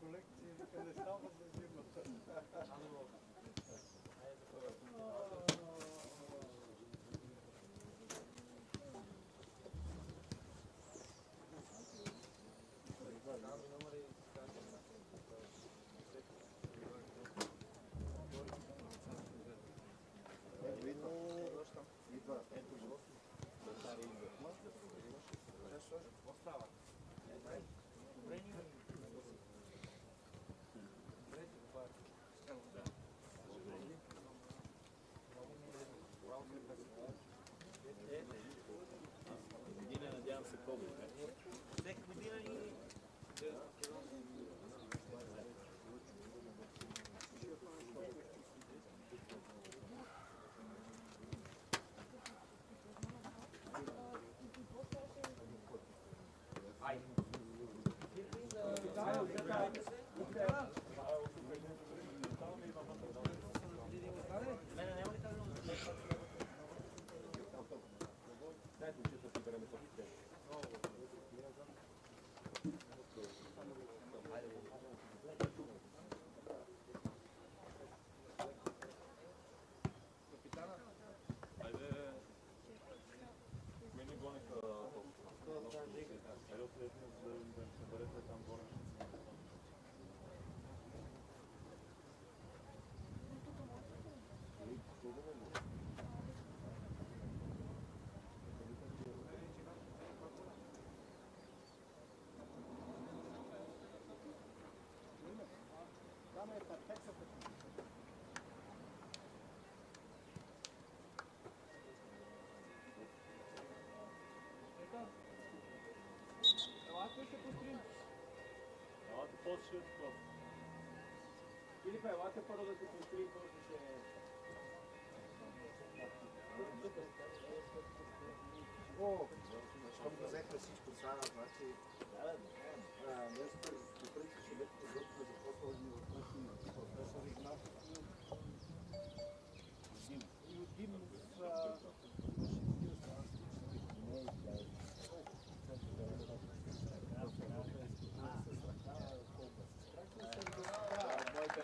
колекция, вика, не става за зимата. Надявам се по-добре. Всеки година и... Елате по-ще от това. Филипа, елате първо да се построим, после ще... Щом го взеха всичко сега, значи... Нещо попречи, ще бе подготвено за по-сложни въпроси на професор Игнатов и от Димов.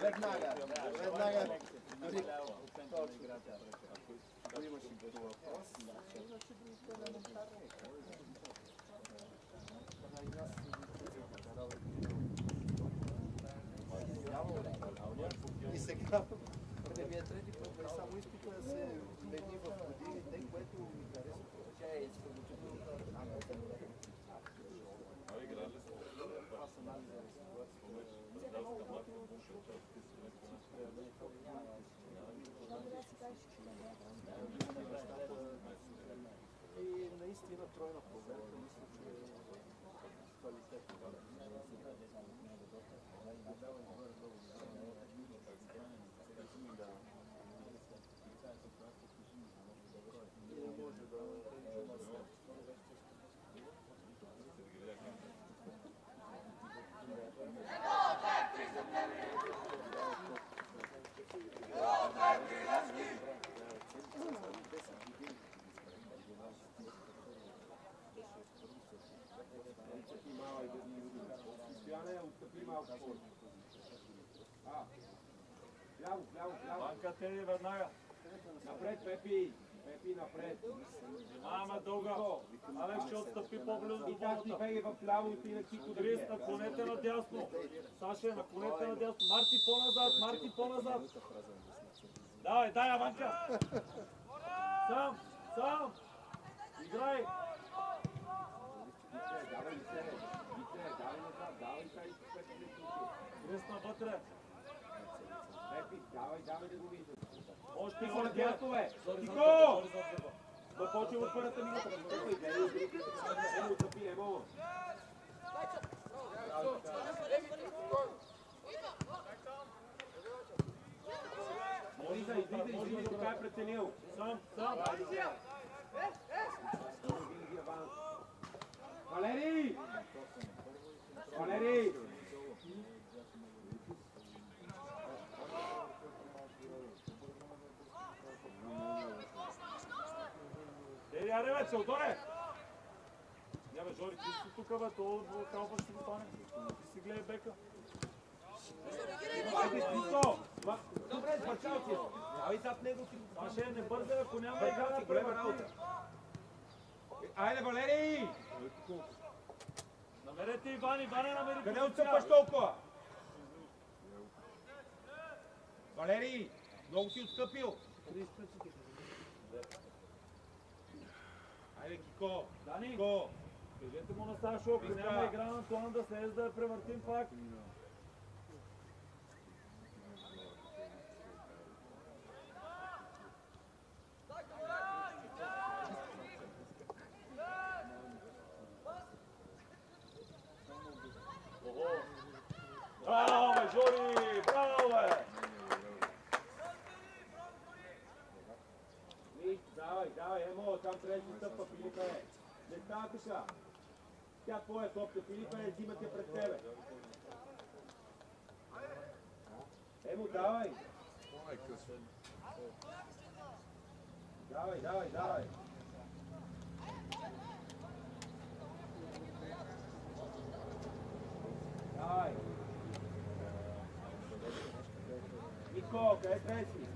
Веднага. Ако имаш и като въпрос, иначе другите елементарни. И сега, ми е трети път, и само иска да се мени в годините, което ми харесва, че е изключително. Това са анализа на ситуацията. И наистина тройна проверка, мисля, че е квалитетно. И не може да Банка Теди веднага. Напред, Пепи! Пепи, напред! Внимаваме дълга. Алекс ще отстъпи по-близо до И так ти болата. беги в ляво и ти на Кико да Крис, наклонете надясно. Саше, наклонете надясно. Марти по-назад, Марти по-назад. Давай, дай, Аванка. Сам. Играй. Крис навътре. Пепи, давай да го видим. Още Тихо на дясно, бе! Тихо! Тихо! Да почва от първата минута. Емо, отъпи, Емо! Излизай, така е преценил. Сам. Валери! Валери! Аре, бе, Целдоре! Не, бе, Жори, ти си тук, бе, то калба ще го стане. Ти си гледай бека. Айде, Христо! Добре, спърчал си. Давай зад него си. Саше, не бързай, ако няма игра на Голема работа. Айде, Валерий! Намерете Иван, Иван намери. Къде отстъпваш толкова? Валерий! Много си отстъпил. Айде, Кико! Дани, Кико! кажете му на Сашо, ако няма игра на Антуан да слезе да я превъртим пак. Браво, бе, Жори! Браво, бе! Давай, емо, там трябва да стъпва, Филипе. Не става така. Тя твоя топка, Филипе, взимат я пред тебе. Емо, давай. Давай. Давай. Нико, къде треси?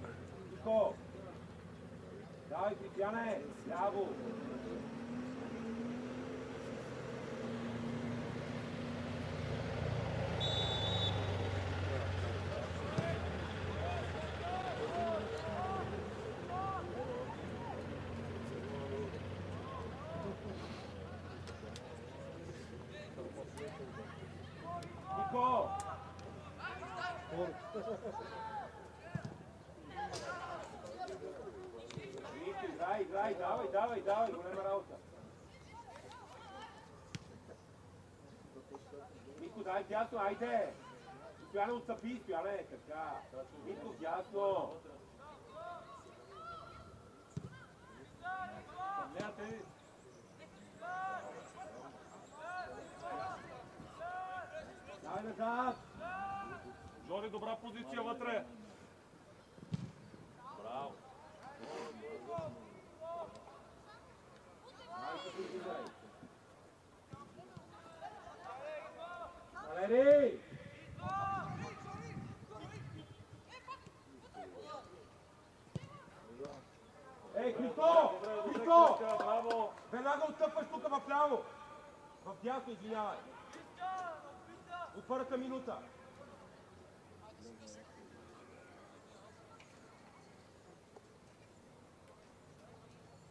Нико. Давай, Кристияне, ляво. Нико. Играй, давай, голема работа. Митко, дай дясно, айде! Стояне отстъпи, Стояне, така. Митко, дясно. Гледате. Давай назад. Жори, добра позиция вътре. Браво. Валерий! Ей, Христо! Христо! Браво. Веднага отстъпваш тук в ляво. В дясно, извинявай. От първата минута.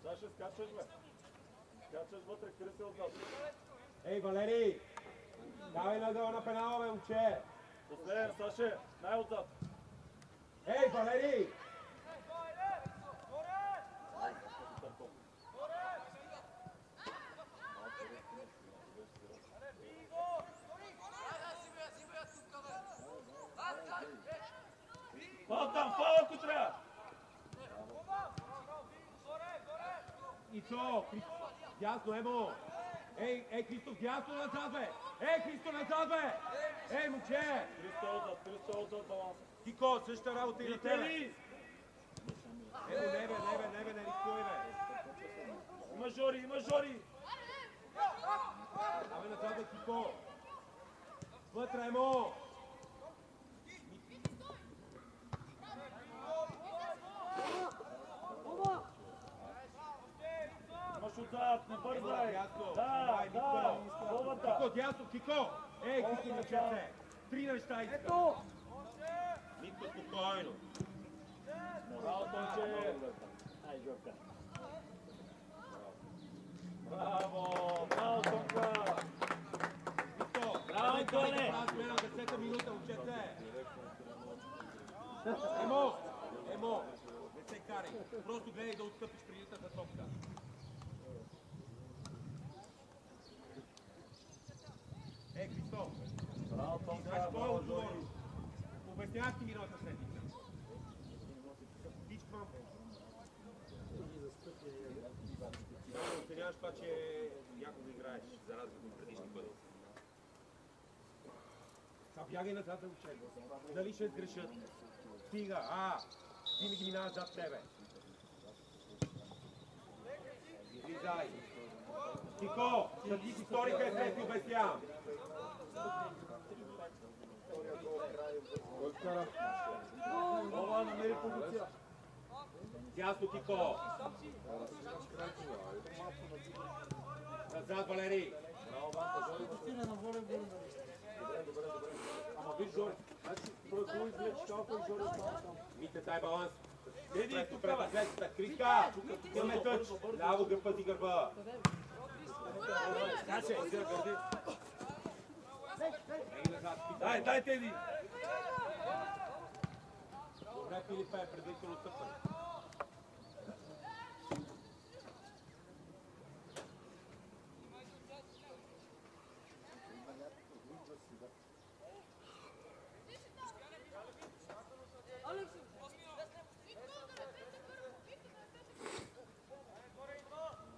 Саше, скачаш, бе. Скачаш вътре, кръси отзад. Ей, Валерий! Давай на гъла на пенала, бе, момче! Последен, Саше, най-отзад. Ей, Валерий! Фал там, фал ако трябва. И то, дясно, Емо! Ей, Христо, дясно назад, бе! Ей, Христо, назад, бе! Ей, момче! Христо отзад баланса. Кико, същата работа и на тебе! Вители! Емо, не рискуй, бе! Има Жори! Давай назад, бе, Кико! Вътре, Емо! Имаш отзад, не бързай! Да, головата! Кико, дясно, Кико! Ей, Христо, момчете! Три неща искам! Митко, спокойно! Браво, Тонче! Браво, Тонка! Митко! Браво, Антоне! Смена, 10-та минута, момчете! Емо! Не се карай! Просто гледай да отстъпиш предитата топка! Ей, Христо! Браво, Знаеш Тонка! кой е отговорно? Обяснявах ти миналата седмица. Всичко оценяваш това, че някога играеш, за разлика от предишни пъти. Сега бягай назад да учеш. Дали ще сгрешат? Стига, винаги минаваш зад тебе. Излизай. Тико, съди си вторика е трети, обяснявам. Ова намери позиция. Дясно, Тико. Назад, Валери. Браво, Ванка, Жори, достигне на воле, добре. Ама виж, Жори, значи, пръв извлече калка и Жори остана там. Мите, дай баланс. Еди, тук, бе. Криска, имаме тъч. Ляво гърба ти гърба. Каче, изя гърди. Дай, Теди. Добре, Филипе, предварително тъпване.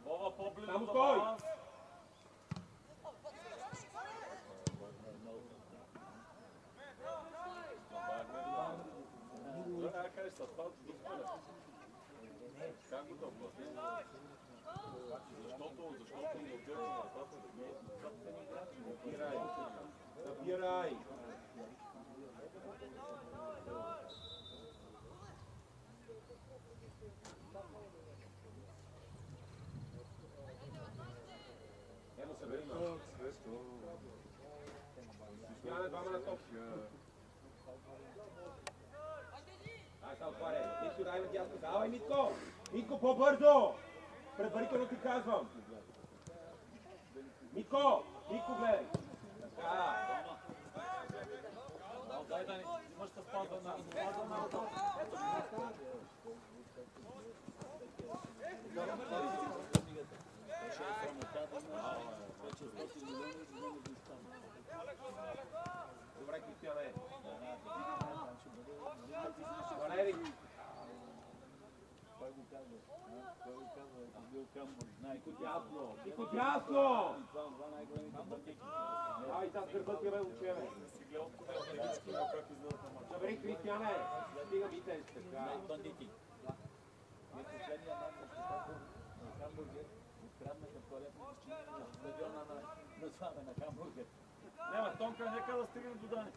Вова по-близо Само за кой? баланс. Да, кажеш, с това дупване. Как го толкова? Защото му отдържа на вратата да ги Набирай. Набирай. Емо, събери ма. Стояне, двама на топ. Ай, сега отваря. Митко, дай на дясно. Давай, Митко! Митко, по-бързо! Предварително ти казвам. Митко! Митко, гледай. Така. Дай, Дани, имаш да спазва на Добре, Кристияне. Валери. Нико дясно! Ай, зад гърба ти, бе, учеве. Събери, Кристияне. Стига Мите. Така. Бандити. Последния матч на Хамбургер откраднаха туалетната стена на стадиона на Славе на Хамбургер. Няма, Тонка, нека да стигнем до Дани.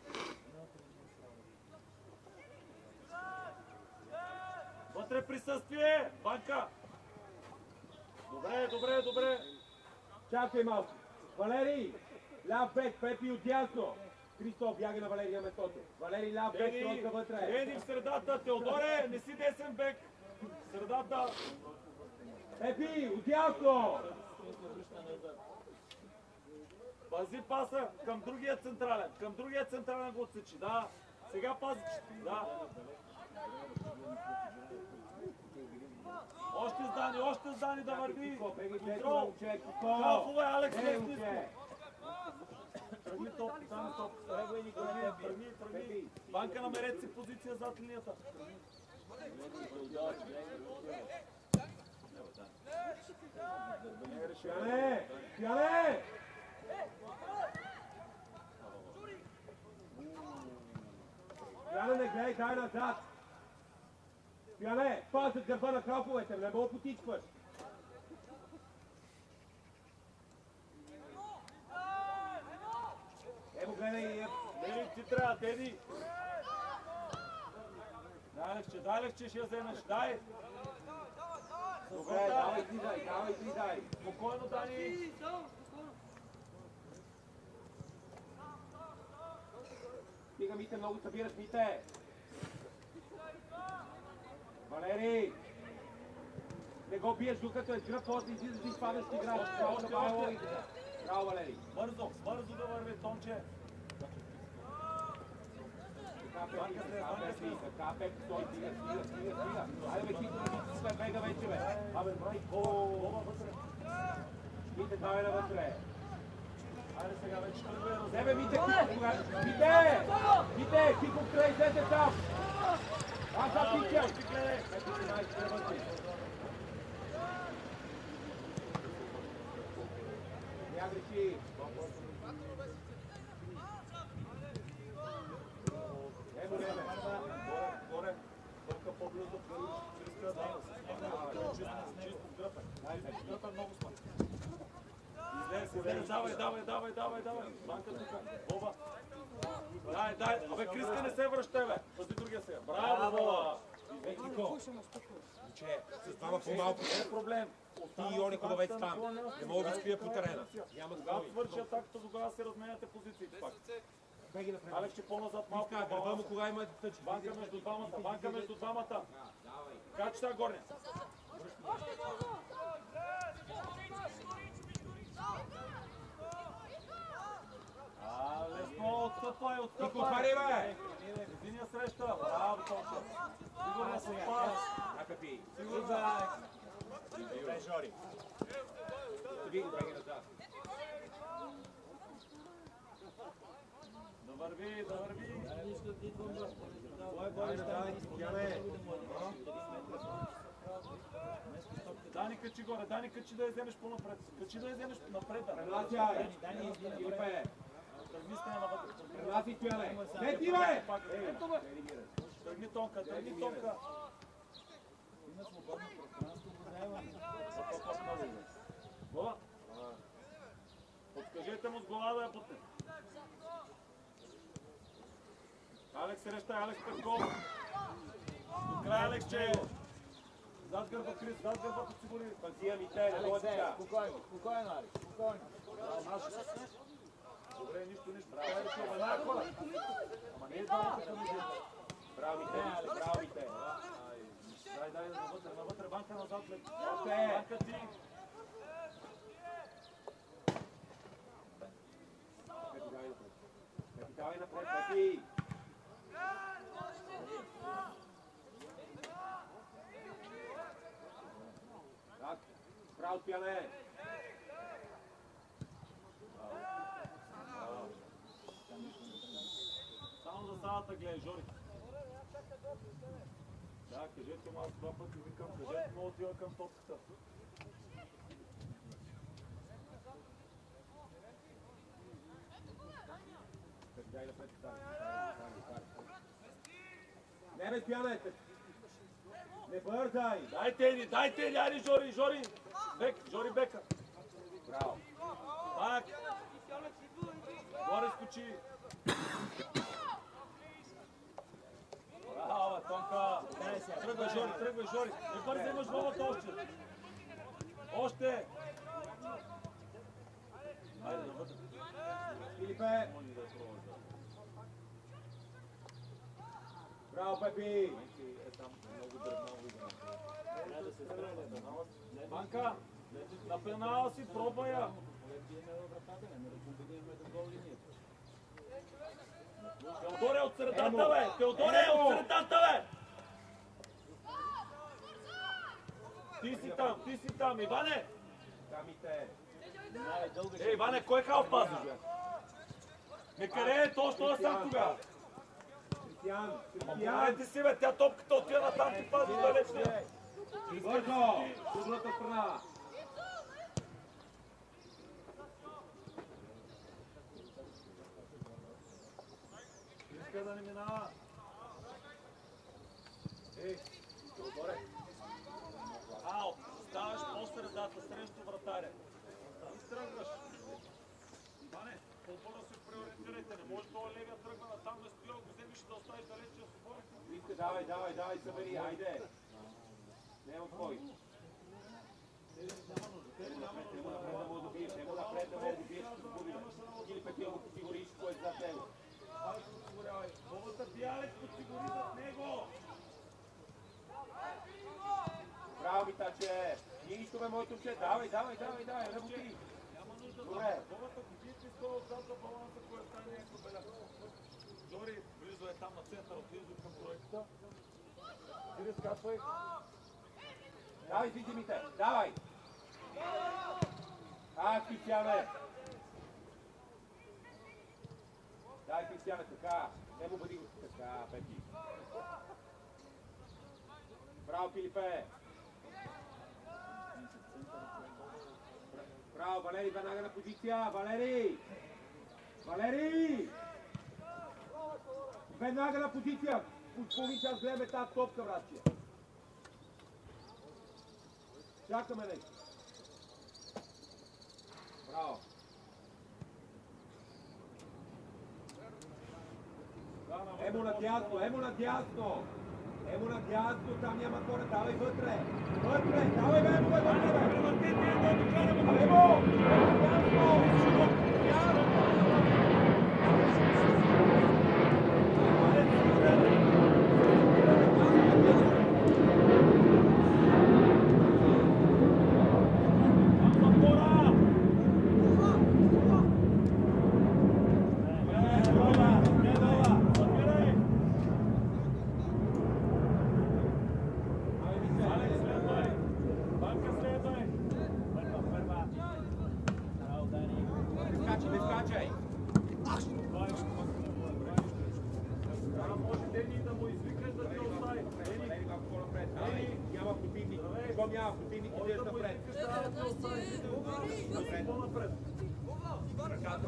Вътре присъствие! Банка! Добре. Чакай малко. Валери, ляв бек, Пепи отдясно. Кристо, бягай на Валерия метото. Валери, ляв бек, тройка вътре. Еди в средата, Теодоре, не си десен бек. В средата. Пепи, отдясно. Пази паса към другия централен го отсечи, да. Сега пази, да. Още с Дани да върви. Контрол. Кафове, Алекс, Лесниско. Тръгни топ. Тръгни. Банка, намерете си позиция зад линията. Пяне! Пяне, не гледай, дай назад. Пяне, пазят гърба на кафовете, не мога потичваш. Емо, гледай. Теди, ти трябва, Теди. Дай легче, ще я вземеш. Дай. Добре, давай, излизай. Спокойно, Дани. Стига, Мите, много събираш, Мите. Валери! Не го биеш докато е гръб, после излизаш и изпадаш и играеш. Браво, Валери! Бързо да върви, Тонче. Така, Пеп, стой, стига. Айде, бе, Кито, бега вече, бе. Абе, майко! Мите, давай навътре. Айде сега вече тръгвай. Не, бе, Мите, Кико, край, сете там! Аз запичам! Я греши! Емо, не, Горе. Толка по-близо. Чисто гръпа. Гръпа много смърт. Давай. Банка тук. Боба. Дай. Абе, Криска не се връща, бе. Пази другия сега. Браво, Боба. Нико, че с двама по-малко Не е проблем. ти и они хубавец там. Не мога да стоя по терена. Няма Когато свърши атаката, тогава се разменяте позициите пак. Беги напред. Алекс, че по-назад малко. Иска, гърба му кога има тъч. Банка между двамата. Качи сега горния. Лесно, отстъпвай. Нико, пари, бе! Единия среща. Браво, Тончо. Сигурно се пас. Акапи. Сигурно. Бе, Жори. Беги назад. Да върви. Дани, качи горе, качи да я вземеш по-напред. Качи да я вземеш напред. Пренасяй! Филипе! Тръгни стена навътре. Пренасяй, Стояне! Не ти, бе! Ето, бе! Тръгни тонка. Има свободно пространство за заемане. Гола! Подскажете му с глава да я путне. Алекс среща, Алекс Петков. До края Алекс Чейло. Зад гърба Крис, подсигури. Пазия ми те, не ходи така. Спокойно, Алекс, спокойно. Добре, нищо. Веднага хора. Ама не е двамата към един. Браво ми те. Дай, навътре, банка назад. Още! Банка ти. Давай напред, Пети! Так, право, Стояне! Само за салата гледай, Жори. Да, кажете му, аз два пъти викам, кажете му, отива към топката. Дай напред, не бе, Стояне! Не бързай! Дайте ни, айде Жори! Жори Бека! Браво! Пак! Горе скочи! Браво, Тонка! Тръгвай, Жори! Не бързай, имаш главата още! Айде, навътре! Филипе! Браво, Пепи! Банка! На пенала си, пробва я! Теодоре от средата, бе! Теодоре от средата, бе! Ти си там, Иване! Камите! Иване, кой хал пази? Не къде точно да сам тогава? Кристиян! Помагайте си, бе, тя топката отива на там, ти пази далечния. Бързо! Другата страна! Иска да не минава. Теодоре. Ставаш по средата срещу вратаря. И тръгваш. Иване, по-бързо се приоритирайте. Не може това левия тръгва на там да стои, го вземеш и да оставиш далеч да свободите. Иска, давай, събери, айде! Няма кой. Немо напред да му добиеш, ще загуби. Или пък я му подсигуриш, кой е зад него. Бобата ти, Алекс, подсигури зад него. Браво, Митаче! Нищо, бе, моето момче! Давай, работи! Няма нужда. Добре. Бобата ходи ти стоя отзад за баланса, който стане някаква беля. Жори, близо е там на център, близо към проекта. Ти разкачвай. Давай, Зидимите! Давай! Кристияне! Дай, Кристияне, така! Не му бъди така, Пети! Браво, Филипе! Браво, Валери, веднага на позиция! Валери! Веднага на позиция! Половин час гледаме тази топка, братче! Чакаме нещо! Браво! Емо надясно! Емо надясно, там няма хора, давай вътре! Вътре, давай бе, Емо, вътре бе! Емо!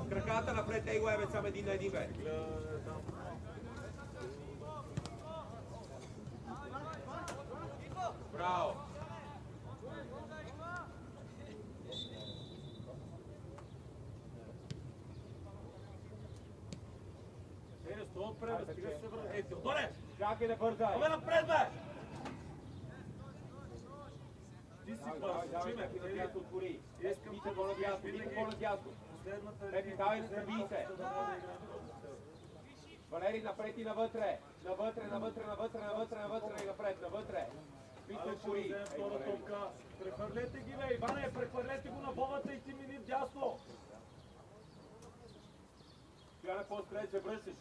Краката напред, ей го е, бе, сам един на един, бе. Браво! Чакай да бързай! Абе напред, бе! Ти си Давай, бърз, давай, чуй ме. да ти отвори. Искам Вите по-надясно, вите по-надясно. Последната Пепи, давай да събий се. Валери, напред и навътре. Навътре и напред, навътре. Вите Алекс ще отвори. вземе втора топка. Прехвърлете ги, бе, Иване, прехвърлете го на бомбата и ти мини вдясно. Стояне по-стред, се връщаш.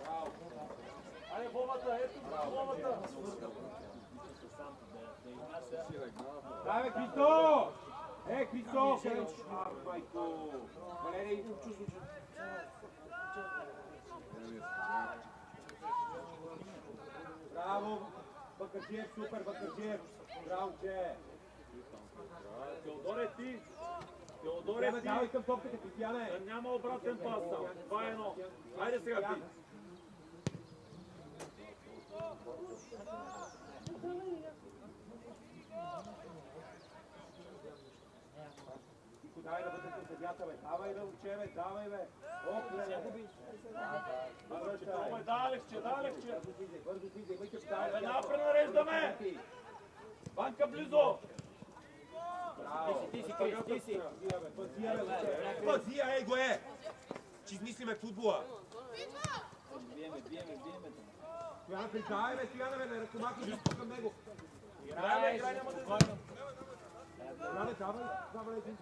Браво. Айде бомбата, ето бомбата. Дай, бе, Христо! Христо! Майко! Валери, браво! Бакърджиев, супер, Бакърджиев! Браво, че! Теодоре, ти! Теодоре, Теодоре, ти! давай към топката, Кристияне! Да няма обратен пас там. 2-1. Айде сега ти. Давай да бъдете съдята, бе! Давай, бе, уче, бе! Давай, бе! Окле! Да, Алекче, да, Алекче. Бързо слизай, имайте Веднага пренареждаме. Банка близо. Ти си, Пазия, ей го е! Че измислиме футбола! Биеме. Стояна, признавай, бе, Стояна, бе, ръкомаки близко към него! Играй, няма да Стояне, давай един!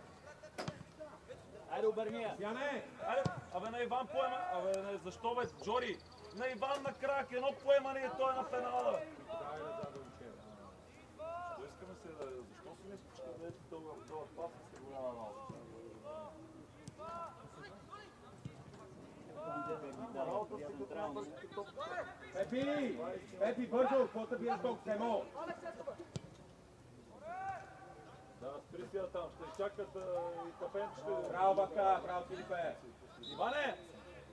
Айде, обърния! Стояне! Абе на Иван поема. Абе защо бе, Джори? На Иван на крак, едно поемане и той е на пенала. Защо искаме се да... Защо си мислиш, че да ето това пас с голяма работа? Пепи, бързо, какво събираш ток, Семо? Да, спри си там, ще изчакат и капенчето. Браво, Бака, браво, Филипе! Иване!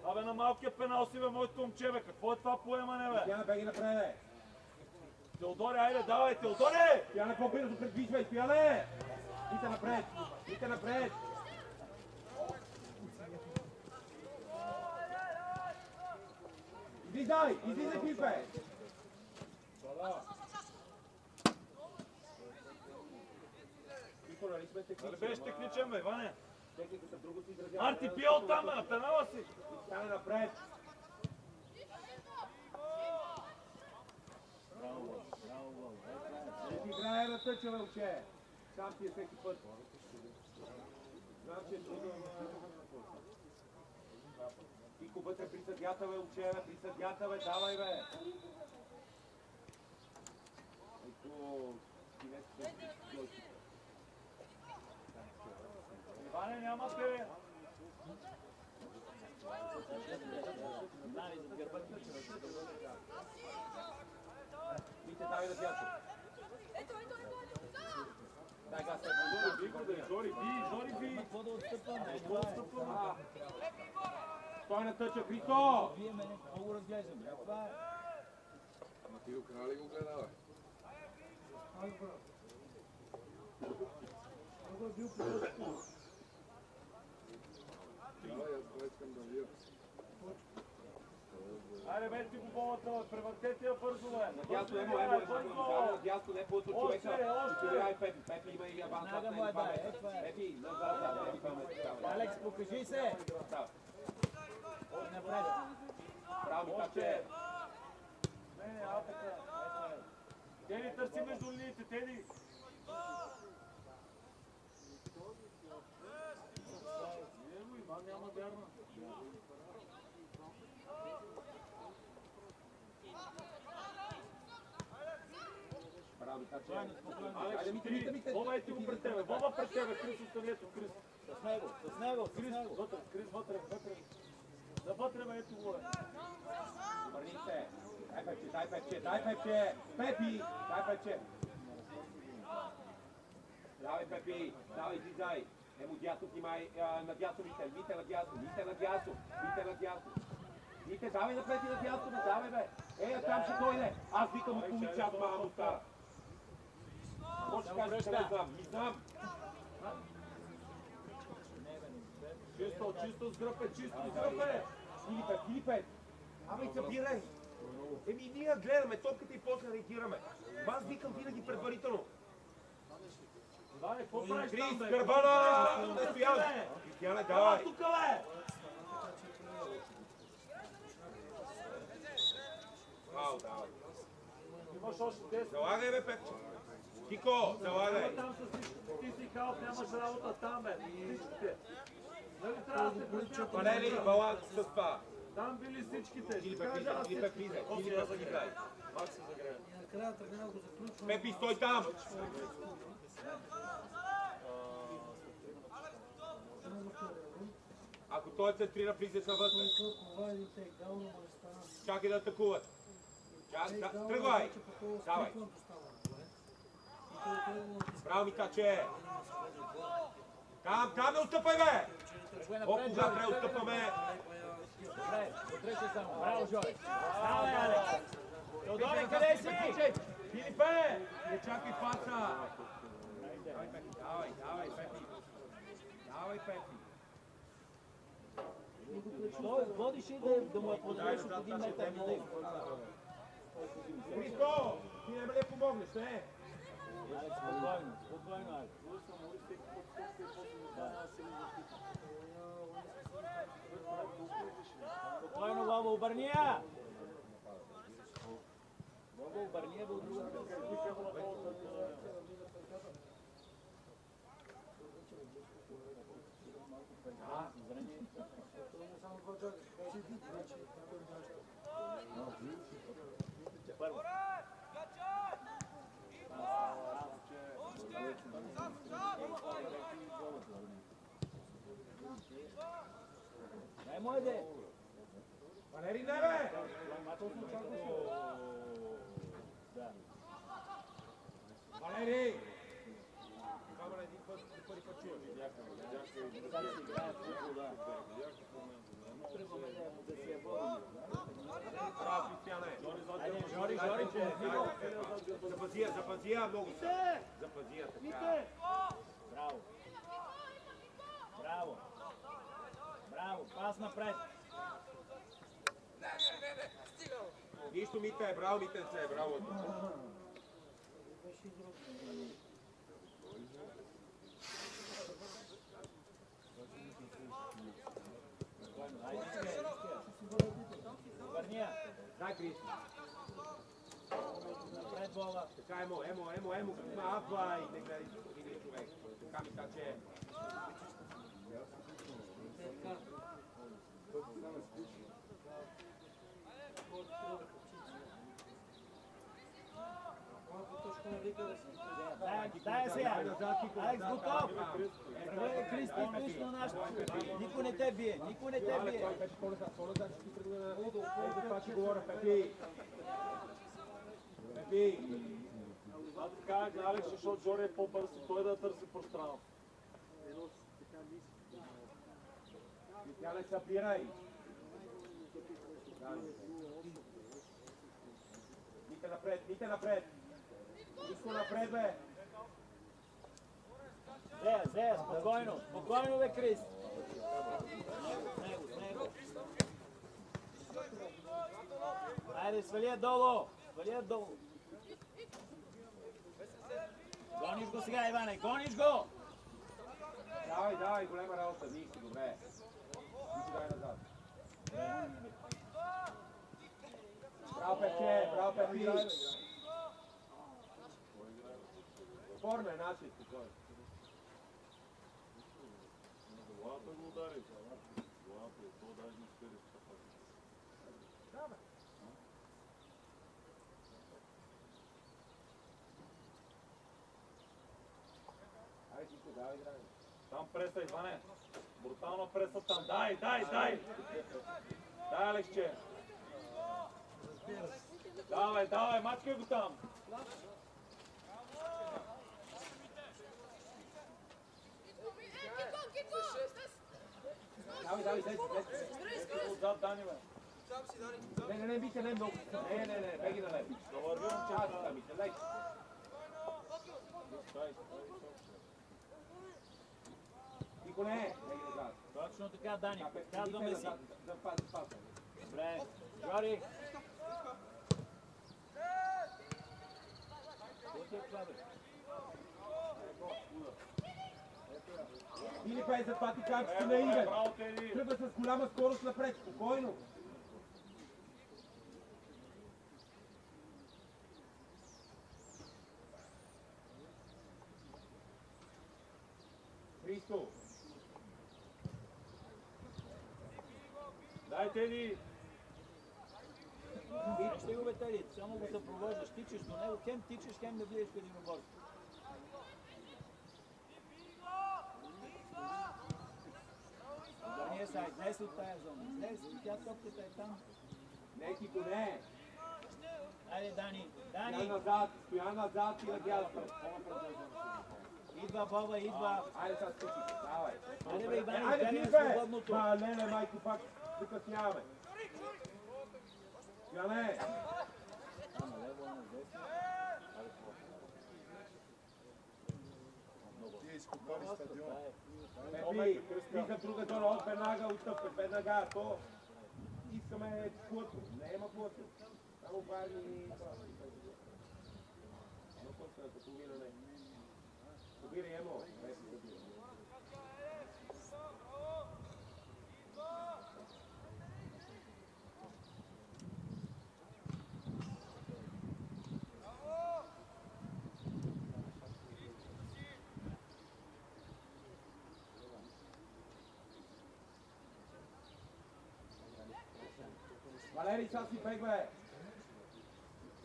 Абе на малкия пенал си, бе, моето момче, бе. Какво е това поемане, бе? Стояна, беги напред, бе! Теодоре, айде, давай, Теодоре! Стояне, по-бързо предвижвай, Стояне! Ите напред! Излизай, Филипе! Нали беше техничен, бе, Иване? Техниката друго си изразява. Марти, пия оттам, бе, на пенала си! Стояне напред! Не играе на тъча, момче! Сам ти е всеки път. Знам, че е трудно. Тико вътре при съдята, бе, момче, бе, при съдята, бе, давай, бе! Ето, Иване, няма те! Вите, давай да дядо. Дай газ, Жори, би! Какво да отстъпваме? Стой на тъча, Христо! Биеме, много разглеждаме. Това е. Ама ти до края ли го гледа, бе? Айде, бейте го болата, превъртете я бързо, бе. Надясно, надясно, не по-отро човека. Още. Пепи има и аванс. Веднага му е дай. Пепи, назад, Алекс, покажи се. Напред. Браво, Каче. Не, така. Теди, търси между линиите, Теди. Иван няма вярна. Браво, Каче. Алекс, ти, Боба е ти го пред тебе. Боба пред тебе, Крис, оставието, Крис. С него. Крис, вътре, Крис, вътре. Навътре, бе, ето го е. Върни се. Дай Пепче. Пепи, дай Пепче. Давай, Пепи, давай, излизай. Емо дясно внимай, надясно, Мите надясно. Мите, давай напред и надясно, давай, бе. Там ще дойде. Аз викам от полицията, мамо стара. Какво ще кажеш, че не знам? Не знам. Чисто сгръпе, чисто сгръпе. Филипе. Абе, събирай. Ние гледаме топката и после реагираме. Аз викам винаги предварително. Давай, какво правиш Крис, там, бе? Гърбана! Кристияне, давай! Тука, бе! Давай. Имаш още 10. Залагай, бе, Пепче. Кико, залагай. Там с всичките, ти си хаос, нямаш работа там, бе. Всичките. Нали трябва да се пресмятаме? Панели баланс с това. Там били всичките. Филипе, влизай. Пак се загрева. Накрая тръгна да го заключвам. Пепи, стой там! Ако той центрира, влизаш навътре. Това е един тейкдаун, но може стана. Чакай да атакуват. Тръгвай! Давай! Браво, Митаче! Там не отстъпай, бе! О, кога преотстъпваме! Отрече само. Браво, Жори. Ставай, Алекс. Теодоре, къде си? Филипе! Не чакай паса! Давай, Пепи! Давай, Пепи! Той водише да му е подадеш от 1 метър на него. Христо! Ти не ме ли помогнеш, не? Алекс, спокойно, Алекс. Спокойно, Боба, обърни я! Боба, обърни я до другата. Първо. Дай му еде! Валери, не, бе! Валери! Камера един път, първи път чуваш. Браво, Кристияне! Жори! Запазия много са. Запазия, така. Браво, пас напред. Нищо, Мите, браво, Митенце, браво. Върния. Дай, Крис. Напред, Боба. Така, емо, апай, не гледай един човек. Така, Митаче. Дай сега! Алекс, готов! Крис, ти пиш на нашото. Никой не те бие, Това ще говоря, Пепи. Аз така, Алекс, защото Жори е по-бърз и той да търси пространство. Тя не събирай. Мите напред. Ниско напред, бе. Зея, спокойно, бе, Крис. С него. Айде, свали я долу! Свали я долу! Гониш го сега, Иване, гониш го! Давай, голема работа, нищо, добре. Ти дай назад. Браво, Пепче, браво, Пепи. Спорно е начин, спокойно. Главата го удари. Главата е, то даже не спери с капата. Да, бе. Айде, Тико, давай, играем. Там преса, Иване. Брутално преса там. Дай! Дай, Алексче. Давай, мачкай го там. Давай, дай. Отзад, Дани, бе. Не, Митя, не много. Не, беги на лев. Да вървим Част, Митя, лег. Тико не, беги назад. Точно така, Дани. Митя, Казваме си. да паса. Добре. Жори. Филипе, за това ти казвам, че не иде. Браво, Теди. Тръгва с голяма скорост напред, спокойно. Христо. Дай, Теди. Ще го бе, Теди. Само го съпровождаш. Тичаш до него. Хем тичаш, хем не влизаш в единоборство. Обърни се, излез от тая зона. Излез, тя топката е там. Не, Тико, не. Айде, Дани. Стоя назад и надясно. Идва Боба, идва. Айде сега скачи, давай. Айде бе, Иване, Айде, избягай Филипе! свободното. Леле, майко, пак закъсняваме. Яне! Тие изкопали стадион. Пепи, ти за друга зона, от веднага отстъпвай, веднага, то искаме плътно, не има плътно. Само парни и това. Но после да половина не. Побирай, емо, без побира. Валери, сега си бегвай!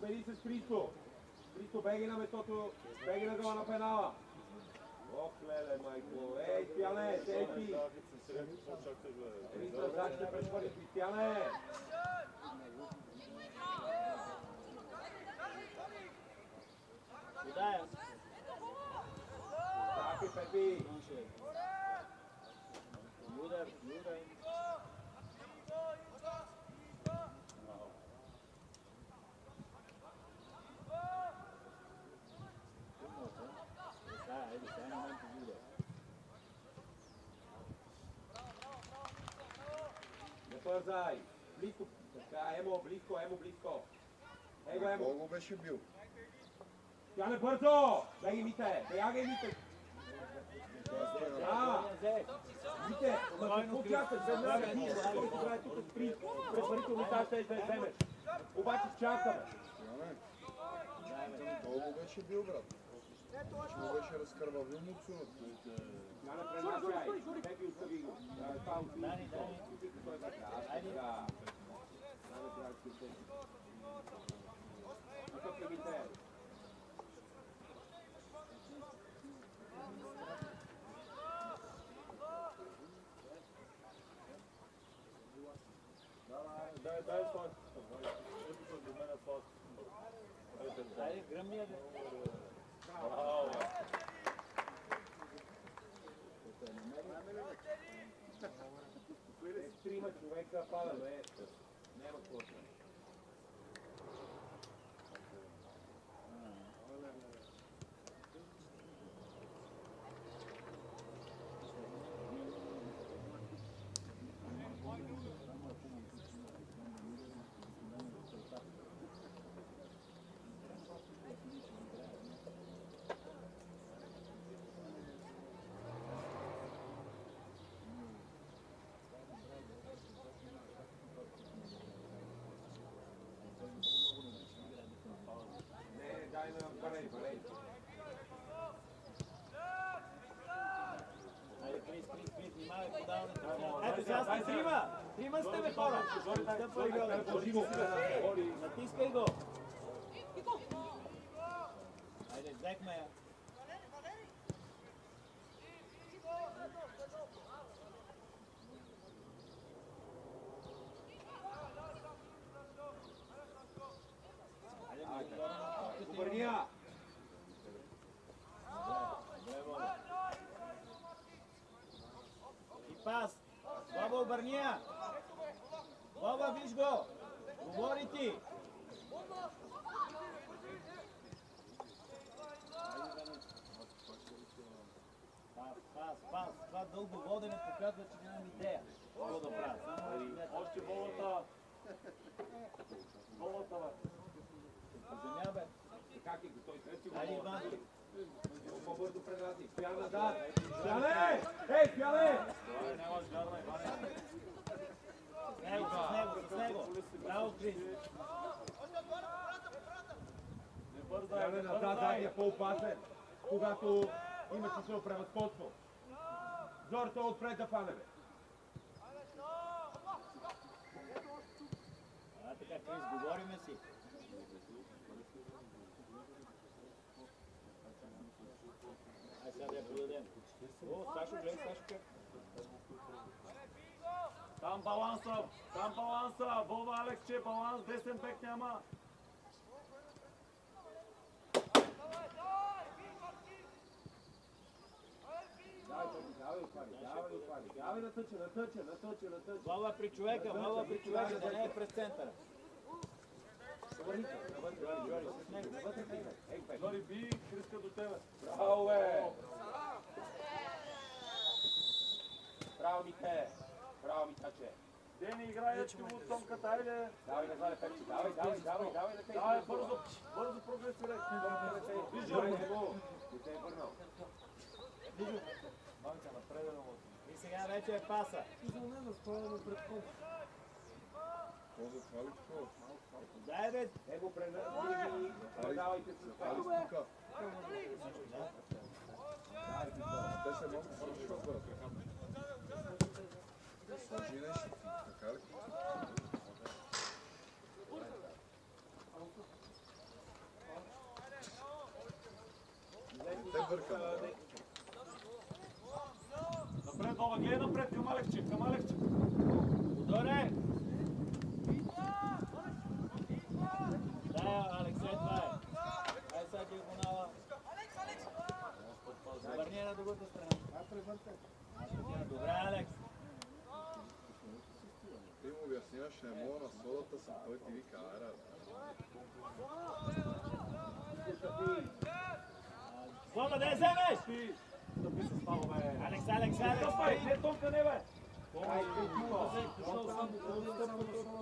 Беги с Христо! Христо, беги на метото, беги на гола на пенала! Ох, леле, майко! Ей, Стояне, ей ти! Христо, зад ще прехвърли, Стояне! Удая. Чакай, Пепи! Удар. Айде, сега не мам побуда. Не бързай! Близко! Така, емо, близко! Его, емо! Кого беше бил? Стояне, бързо! Беги, Мите! Бягай, Мите! Мите, какво чакаш? Веднага ти! Това е тук спри! Предварително тази ще да вземеш! Обаче чакаме! Кого беше бил, брат? Че му беше разкървавил муцунът. Стояне, пренасяй! Пепи, остави го! Дани. Айде! Тук е Мите! Дай слайд. Ето до мен слайд. Айде, гръмния бе. Браво, бе. Трима човека падаме. Няма какво. Трима сте ме хора! Стъпвай го, натискай го! Айде, взехме я! Губерния! И пас! Баба, обърния! Баба, виж го! Говори ти! Пас! Това дълго водене показва, че нямам идея какво да правя. Още волата. Волата, бе. По земя, бе. Как е го? Той трети го. Айде, Иван. По-бързо предрази. Стоян назад. Стояне! Ей, Стояне! Нямаш вярна, Иване. С него. Браво, Крис. Не бързай, Стояне не назад, бързай. задния по-опасен, когато има число превъзходство. Зорто отпред да фане, бе. Така, Крис, говориме си. Ай, сега да я подадем. О, Сашо, гледай, Сашо как. Там баланса. Вова, Алексче, баланс, десен бек няма. Давай на тъча. Глава при човека, да не е през центъра. Жори, би, Криска до тебе. Браво, бе! Браво, Мите! Браво, Митаче! Дени, играе ти от томката, айде. Давай назад, Пепчи, давай на тъй. Давай, бързо прогресирай. Жори, не го! Не се е върнал. Банка, напред, И сега вече е паса. За мен да спаваме пред код. Дай, бе. Него предавайте с това. Напред, Вова, гледай напред, към Алекче. Доре! Да, Алексей, това е. Ай сега диагонала. Върни на другата страна. Добре, Алекс. Ти му обясняваш, не мога на солата съм, той ти вика, ара. Слава, да я вземеш! Ти, стъпи с това, бе. Алекс! Стъпай, не тонка не, бе.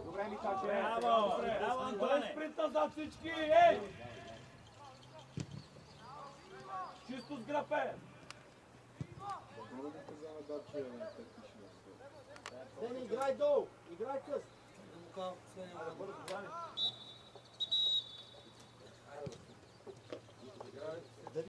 Добре, Митаче! Браво, Антоне! Спринт назад всички, ей! Чисто с грапе. Много ги каза на Даче, не те пише на стола. Дени, играй долу! Играй къс! Бързо, Бързо, Дани.